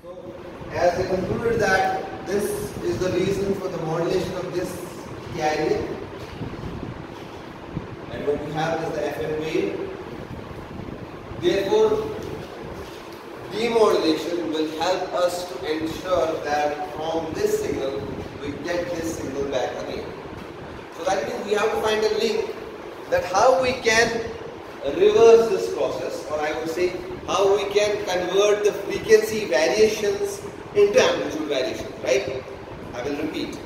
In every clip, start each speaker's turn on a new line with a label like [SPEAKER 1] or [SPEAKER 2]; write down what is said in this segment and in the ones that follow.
[SPEAKER 1] So, as I concluded that this is the reason for the modulation of this carrier, and what we have is the FM wave. Therefore, demodulation will help us to ensure that from this signal we get this signal back again. So that means we have to find a link that how we can reverse this process, or I would say how we can convert the frequency variations into amplitude variations, right? I will repeat.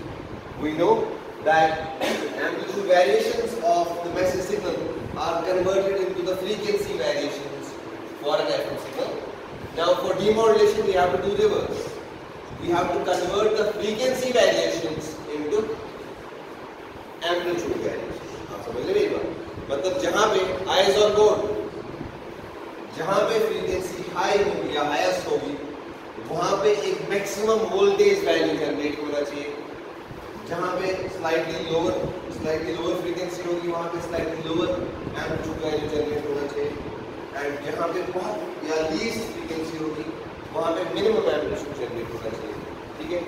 [SPEAKER 1] We know that amplitude variations of the message signal are converted into the frequency variations for an FM signal. Now for demodulation we have to do reverse. We have to convert the frequency variations into amplitude variations. आप समझ ले मेरी बात? मतलब जहाँ पे eyes on board, जहाँ पे फ्रीक्वेंसी हाई होगी या हाईएस्ट होगी, वहाँ पे एक मैक्सिमम वोल्टेज वैल्यू जनरेट होना चाहिए. जहाँ पे स्लाइटली लोअर फ्रीक्वेंसी होगी, वहाँ पे slightly lower amplitude value generate होना चाहिए. एंड जहाँ पे बहुत या लीस्ट फ्रीक्वेंसी होगी, वहाँ पे मिनिमम एम्पलीट्यूड जनरेट होना चाहिए. ठीक है?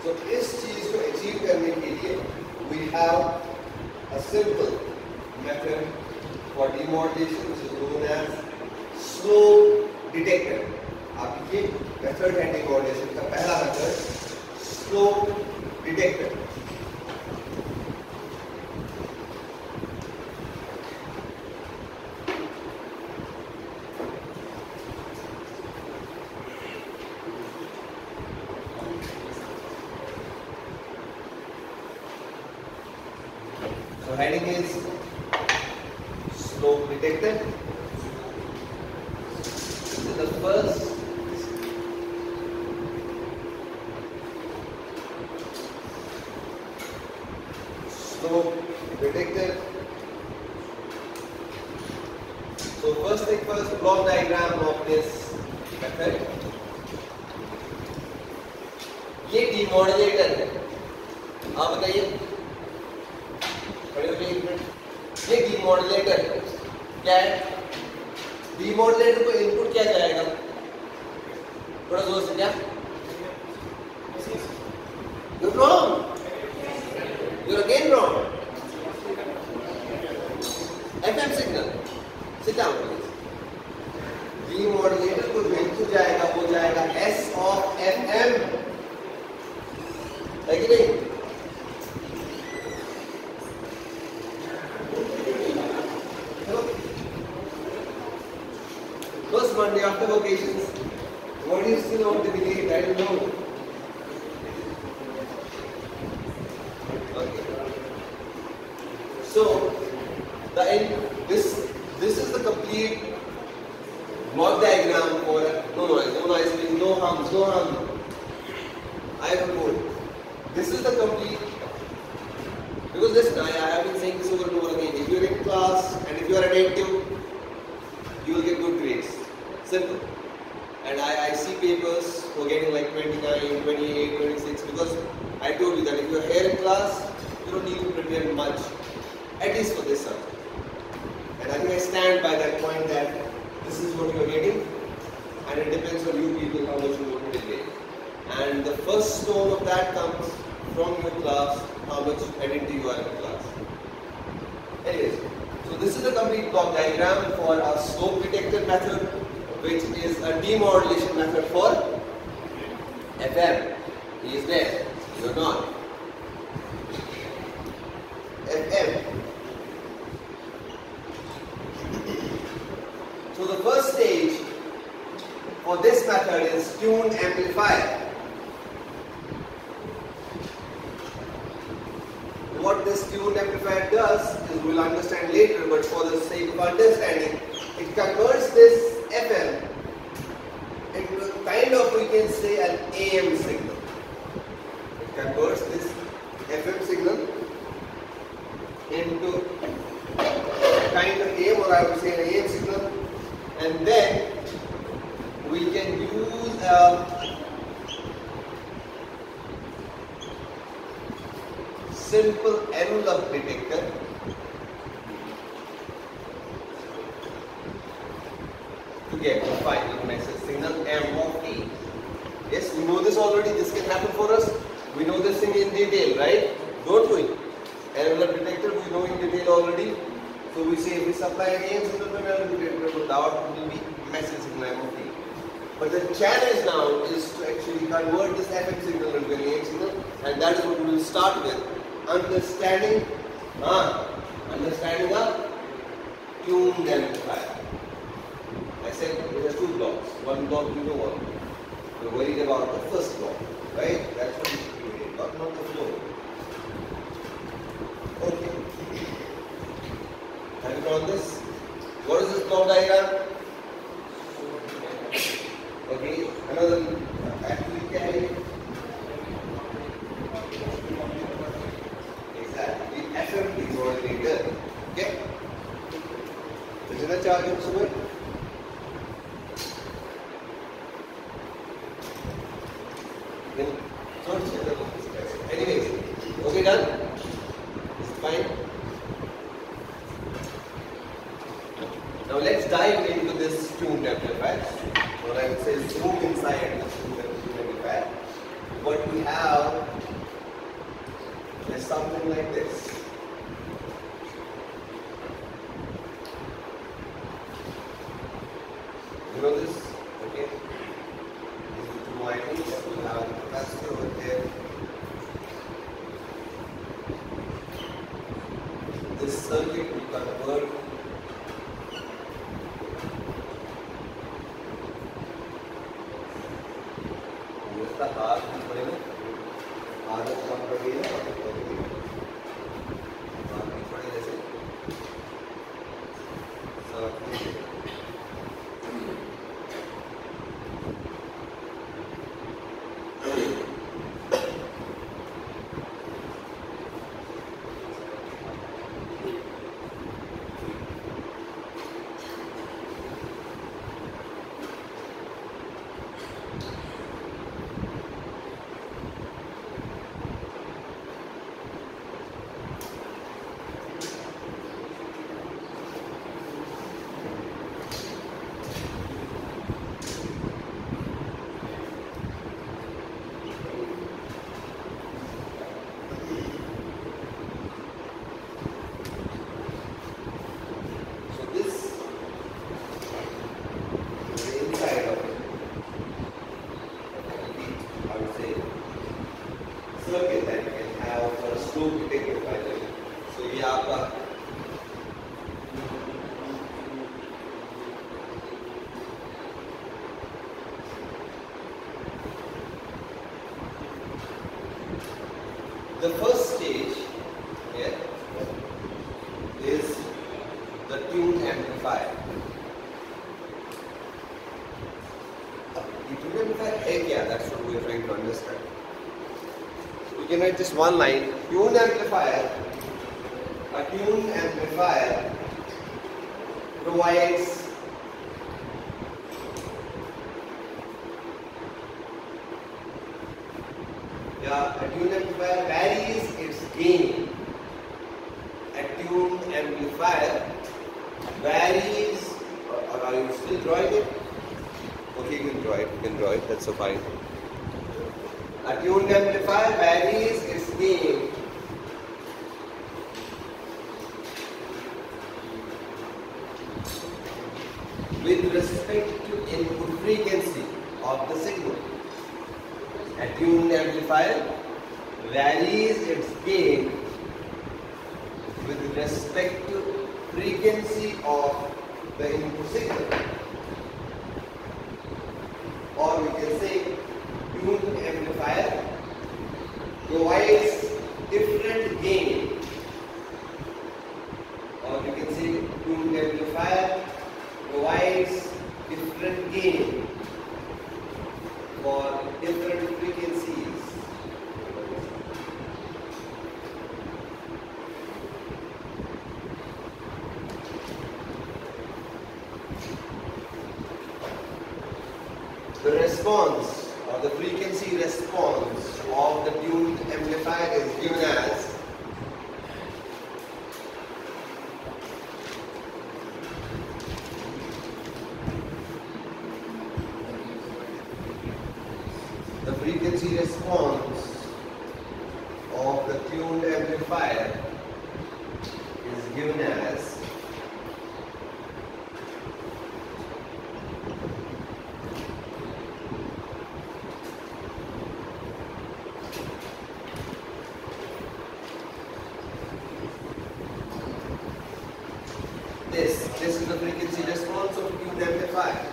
[SPEAKER 1] तो इस चीज को अचीव करने के लिए we have a simple method for demodulation, which is known as slope detector. आप ये मेथड है demodulation का पहला method, slope detector. So heading is slope detector. This is the first slope detector. So first thing first, block diagram of this method. ये demodulator है. आप बताइए, खड़े हो जाइए एक मिनट. ये demodulator है. क्या है? demodulator को इनपुट क्या जाएगा? थोड़ा जोर से क्या? You're wrong. You're again wrong. FM signal. Sit down please. Demodulator को इनपुट जाएगा, वो जाएगा S of FM. है कि नहीं? First Monday after vacations, what do you still want to believe? I don't know. Okay. So, this is the complete block diagram for no noise, please, no hum. I have a code. This is the complete. Because listen, I have been saying this over and over again. If you are in class and if you are attentive, you will get good grades. Simple. And I see papers who are getting like 29, 28, 26 because I told you that if you are here in class, you don't need to prepare much, at least for this subject. And I think I stand by that point that this is what you are getting, and it depends on you people how much you want to get. And the first stone of that comes from your class, how much attentive you are in class. Anyways, so this is the complete block diagram for our slope detector method, which is a demodulation method for FM. He is there, you are not. FM. So the first stage for this method is tuned amplifier. What this tuned amplifier does is we'll understand later, but for the sake of understanding, it converts this FM into kind of, we can say, an AM signal. It converts this FM signal into kind of AM, or I would say an AM signal, and then we can use a simple envelope detector to get the final message signal happen for us? We know this thing in detail, right? Don't we? Angular detector we know in detail already. So we say if we supply an AM signal to an angular detector, the output will be message signal MOP. But the challenge now is to actually convert this FM signal into an AM signal, and that is what we will start with. Understanding a tuned amplifier. I said there are two blocks. One block you know one. We're worried about the first block, right? That's what we should be worried about, not the flow. Okay. Have you drawn this? What is this block diagram? Okay. Another actually carry. Exactly. The FM is already there. Okay. Isn't that charge of somewhere? Anyways, okay, done? Is it fine? Now let's dive into this tuned amplifier. What I would say is zoom inside this tuned amplifier. What we have is something like this. You know this? Okay. These are two items. We have the capacitor over here. This circuit will convert the R circuit that you can have for a slope detector by the way. So ये आपका the first stage here is the tuned amplifier. The tuned amplifier है क्या? That's what we are trying to understand. You can write just one line. Tuned amplifier. A tuned amplifier provides a tuned amplifier varies its gain. A tuned amplifier varies. Or are you still drawing it? Okay, you can draw it. You can draw it. That's so fine. A tuned amplifier varies its gain with respect to input frequency of the signal. A tuned amplifier varies its gain with respect to frequency of the input signal. Or we can say tuned amplifier provides different gain, or you can say tuned amplifier provides different gain for different frequencies. The response or the frequency response of the tuned amplifier is given as the frequency response of the tuned amplifier is given as this. This is the frequency response of a tuned amplifier.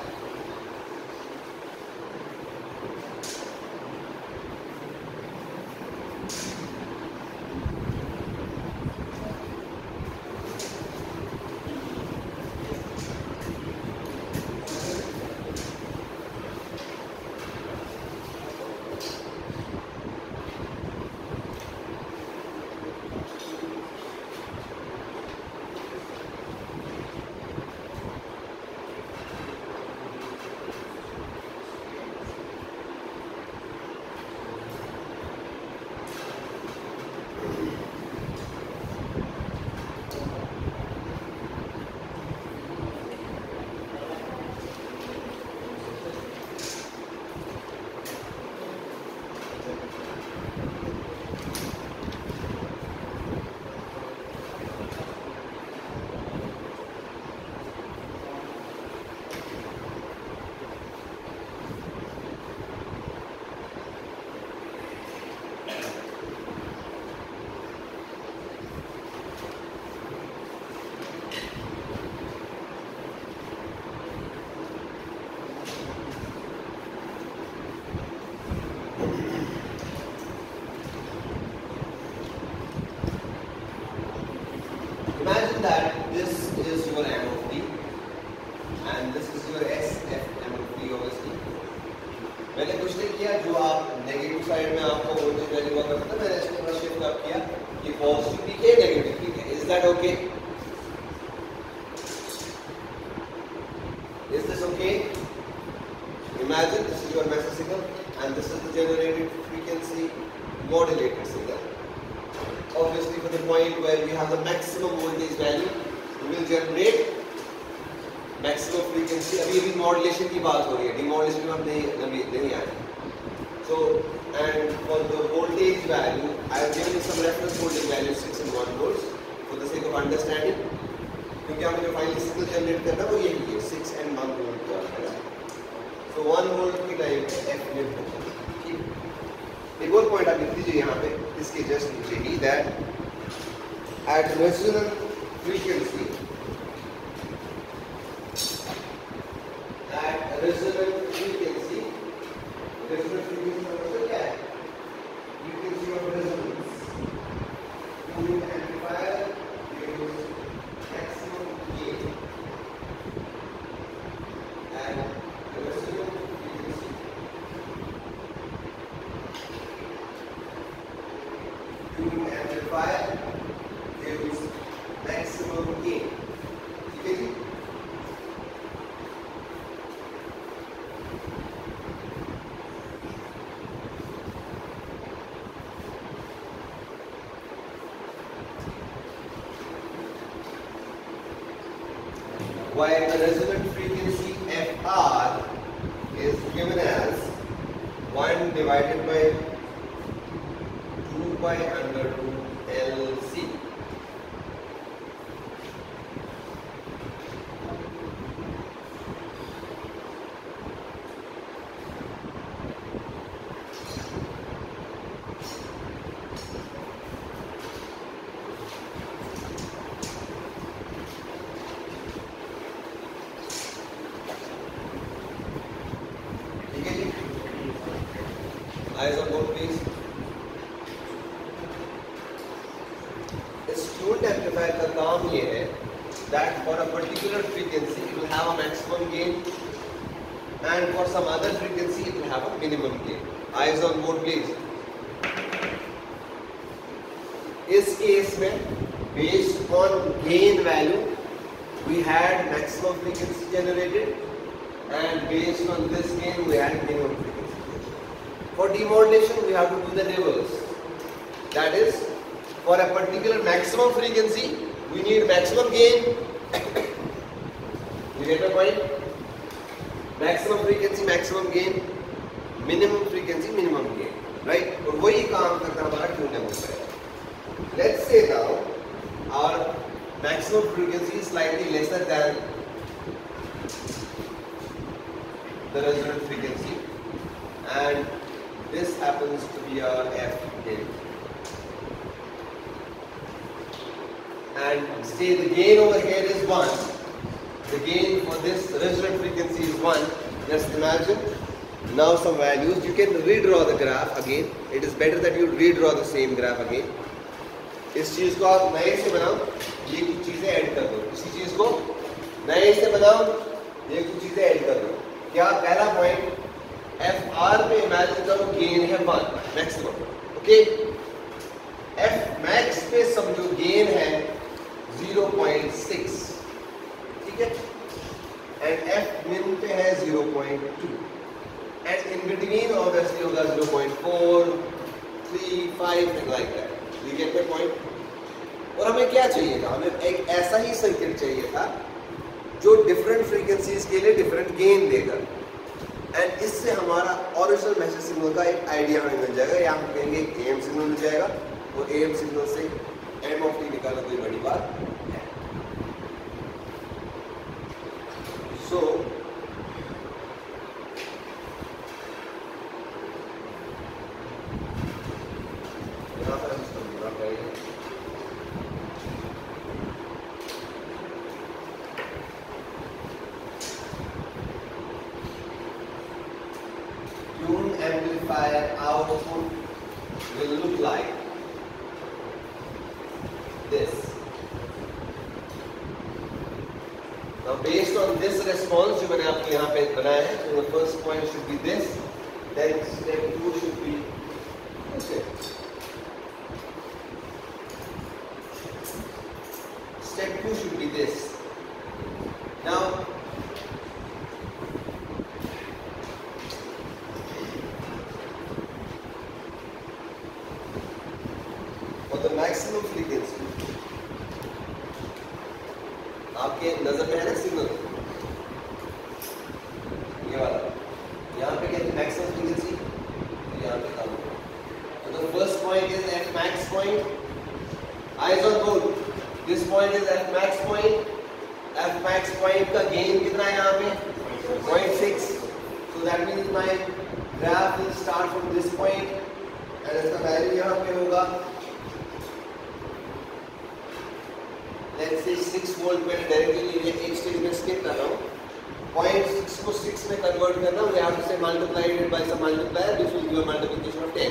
[SPEAKER 1] Imagine that this is your M of D and this is your F.M obviously. मैंने कुछ नहीं किया, जो आप negative side में आपको voltage value हुआ करता था, मैंने इसको थोड़ा शिफ्ट अप किया कि पॉजिटिव पीक है, नेगेटिव पीक है. Is that okay? Is this okay? Imagine this is your master signal and this is the generated frequency modulated signal. Obviously, for the point where we have the maximum voltage value, we will generate maximum frequency. अभी modulation की बात हो रही है, demodulation में हम नहीं आए. So, and for the voltage value, I have given you some reference voltage value 6 and 1 volts for the sake of understanding. क्योंकि हमें जो फाइनली सिग्नल जनरेट करना है वो यही है, 6 and 1 volt का. So 1 volt की टाइम पे F लिमिट होगा. एक और पॉइंट आप लिख दीजिए यहाँ पे, इसके जस्ट नीचे ही, that at resonant frequency, resonant frequency का मतलब क्या है? Frequency of resonance. Tuned amplifier gives maximum gain at resonant frequency. Tuned amplifier gives maximum gain. ठीक है जी? While the resonant frequency Fr is given as 1 divided by 2 pi under 2 LC. Eyes on board, please. इस tuned amplifier का काम ये है that for a particular frequency it will have a maximum gain and for some other frequency it will have a minimum gain. Eyes on board, please. इस case में based on gain value we had maximum frequency generated and based on this gain we had minimum frequency. For demodulation, we have to do the reverse. That is, for a particular maximum frequency, we need maximum gain. You get my point? Maximum frequency, maximum gain, minimum frequency minimum gain, right. और वही काम करता है हमारा tune amplifier. Let's say now our maximum frequency is slightly lesser than the resonant frequency, and this happens to be our F gain. And say the gain over here is 1. The gain for this resonant frequency is 1. Just imagine now some values. You can redraw the graph again. It is better that you redraw the same graph again. इस चीज को आप नए से बनाओ, ये कुछ चीजें ऐड कर दो। इसी चीज को नए से बनाओ, ये कुछ चीजें ऐड कर दो। क्या पहला पॉइंट एफ आर पे इमेजिन करो गेन है 1 मैक्सिमम, ओके। एफ मैक्स पे समझो गेन है 0.6, ठीक है। एंड एफ मिन पे है 0.2, एंड इन बिटवीन ऑब्वियसली होगा 0.4, 3, 5 and like that. You get my point. और हमें क्या चाहिए था? हमें एक ऐसा ही सर्किट चाहिए था जो डिफरेंट फ्रीक्वेंसीज के लिए डिफरेंट गेन देगा, एंड इससे हमारा ओरिजिनल मैसेज सिग्नल का एक आइडिया हमें मिल जाएगा, या हम कहेंगे एम सिग्नल मिल जाएगा, और एम सिग्नल से एम ऑफ टी निकालना कोई बड़ी बात है। सो यहाँ पर हम इसको पूरा करेंगे। Tuned amplifier output will look like this. Now based on this response जो मैंने आपको यहाँ पे बनाया है, so the first point should be this, then step 2 should be okay. Step 2 should be this. Now the maximum frequency आपके नजर में है ना सिग्नल, ये वाला, यहाँ पे कहते हैं मैक्सिमम फ्रीक्वेंसी, यहाँ पे कम। So the first point is F max point. Eyes on board. This point is F max point. F max point का गेन कितना है यहाँ पे? 0.6. So that means my graph will start from this point, and इसका value यहाँ पे होगा let's say 6 volt. मैंने डायरेक्टली लिए एक स्टेज में स्किप कर रहा हूँ। 0.6 को 6 में कन्वर्ट करना, we have to say multiplied by some multiplier which will give a multiplication of 10.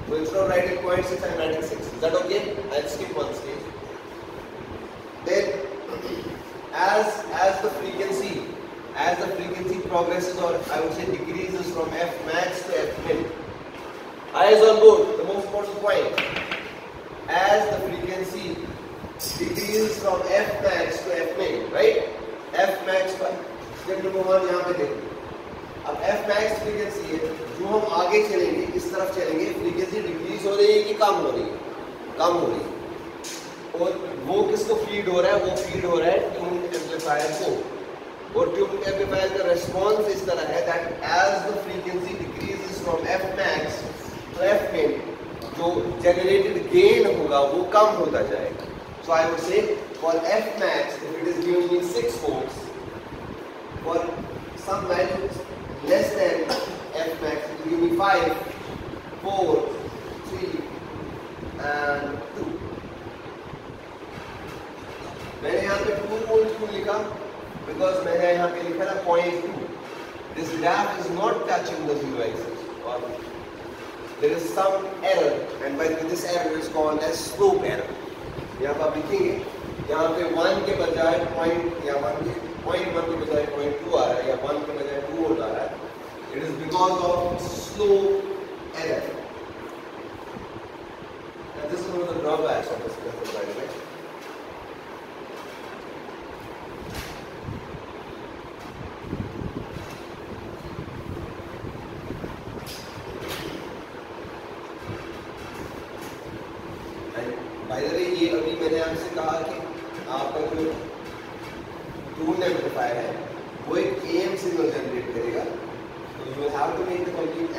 [SPEAKER 1] So instead of writing 0.6 I am writing 6. Is that okay? I'll skip one stage. Then as the frequency progresses, or I would say decreases from F max to F min. Eyes on board, the most important point. As the frequency decreases from F max to F min, right? F max पर step number 1 यहाँ पे देखो। अब F max frequency है, जो हम आगे चलेंगे, इस तरफ चलेंगे, फ्रीक्वेंसी डिक्रीज हो रही है कि कम हो रही है? कम हो रही है। और वो किसको फीड हो रहा है? वो फीड हो रहा है ट्यून्ड एम्पलीफायर को। और ट्यून्ड एम्पलीफायर का रिस्पॉन्स इस तरह है that as the frequency decreases from F max to F min, जो जनरेटेड गेन होगा वो कम होता जाएगा। So I would say for F max, if it is giving me 6 volts, for some values less than F max, it will give me 5, 4, 3, and 2. मैंने यहाँ पे 2 volt क्यों लिखा? Because मैंने यहाँ पे लिखा था 0.2. This graph is not touching the zero axis, or there is some error, and by this error is called as slope error. यहाँ पर आप लिखेंगे, यहाँ पे 1 के बजाय पॉइंट, या 1 के 0.1 के बजाय 0.2 आ रहा है, या 1 के बजाय 2 वोल्ट आ रहा है। It is because of slope error. This is one of the drawbacks of this method, by the way. By the way, ये अभी मैंने आपसे कहा कि आपका जो ट्यून्ड एम्पलीफायर है वो एक AM सिग्नल जनरेट करेगा, तो you have to make the complete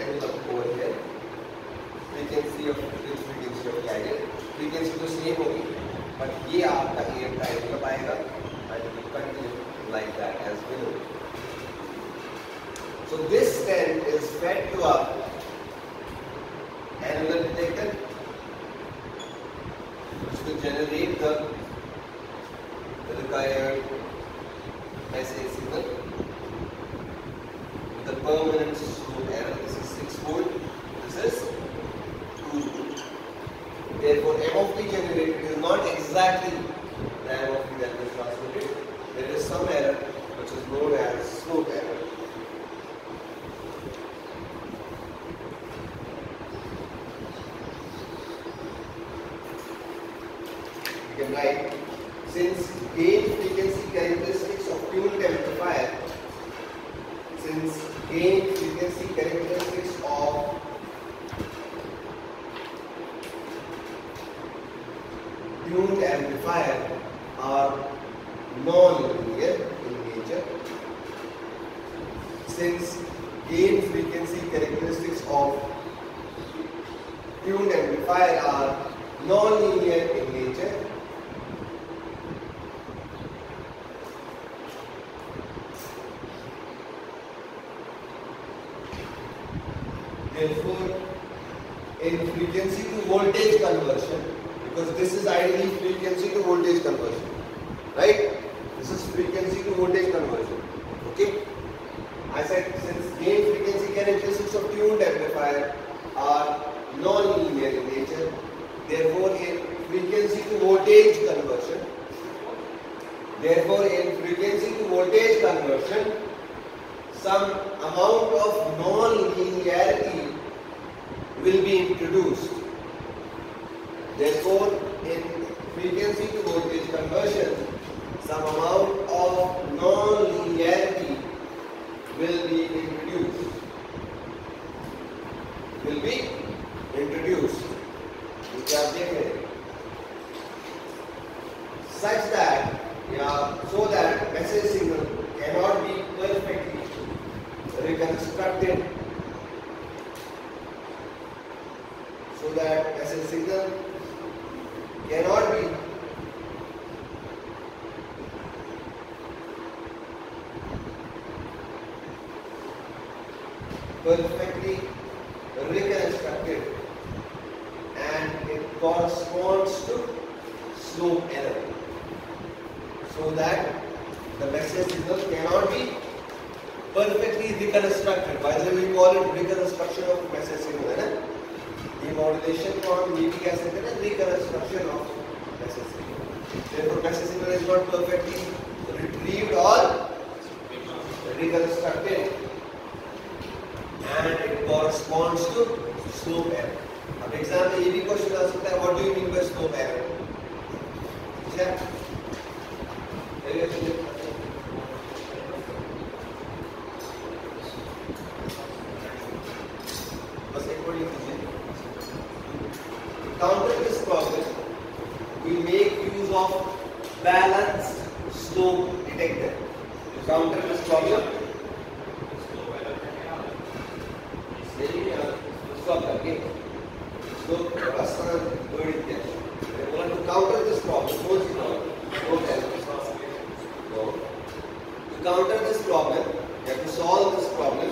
[SPEAKER 1] So this stent is fed to a annular detector which will generate the required message signal with a permanent slope error. This is 6 volt, this is 2 volt. Therefore, M of t generated is not exactly the M of t that is transmitted. There is some error which is known as slope error. We can write, since gain frequency characteristics of tuned amplifier, since gain frequency characteristics of tuned amplifier are non-linear in nature, since gain frequency characteristics of tuned amplifier are non-linear in nature, therefore, in frequency to voltage conversion, because this is ideally frequency to voltage conversion, right? This is frequency to voltage conversion. Okay? I said since gain frequency characteristics of tuned amplifier are non-linear in nature, therefore in frequency to voltage conversion, some amount of non-linearity will be introduced. Therefore, in frequency to voltage conversion, some amount of non-linearity will be introduced. Such that, so that message signal cannot be perfectly reconstructed. So that message signal cannot be perfectly reconstructed, and it corresponds to slope error. So that the message signal cannot be perfectly reconstructed. By the way, we call it reconstruction of message signal. Demodulation from maybe as reconstruction of message signal. Therefore, message signal is not perfectly retrieved or reconstructed, and it corresponds to slope error. अब exam में ये भी question आ सकता है, what do you mean by slope error? बस एक और लिख दीजिए. To counter this problem, we make use of balanced slope detector. To counter this problem, stop करके तो आसान बड़ी क्या है? To counter this problem, कौन सी problem? To counter this problem, to solve this problem,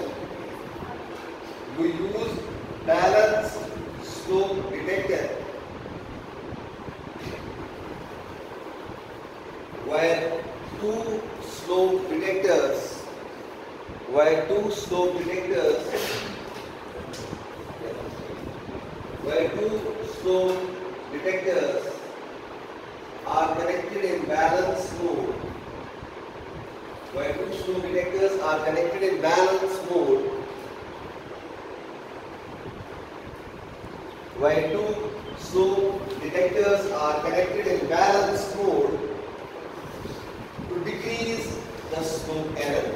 [SPEAKER 1] we use balanced slope detector, where two slope detectors are connected in balance mode. Where two slope detectors are connected in balance mode. Where two slope detectors are connected in balance mode to decrease the slope error.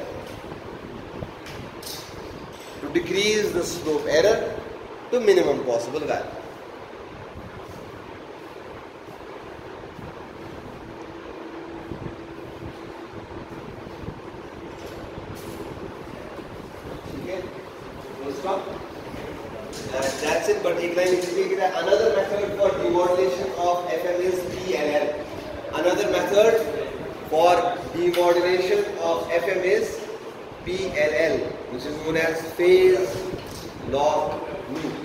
[SPEAKER 1] To decrease the slope error to minimum possible value. That's it, but another method for demodulation of FM is PLL. Another method for demodulation of FM is PLL, which is known as phase lock loop.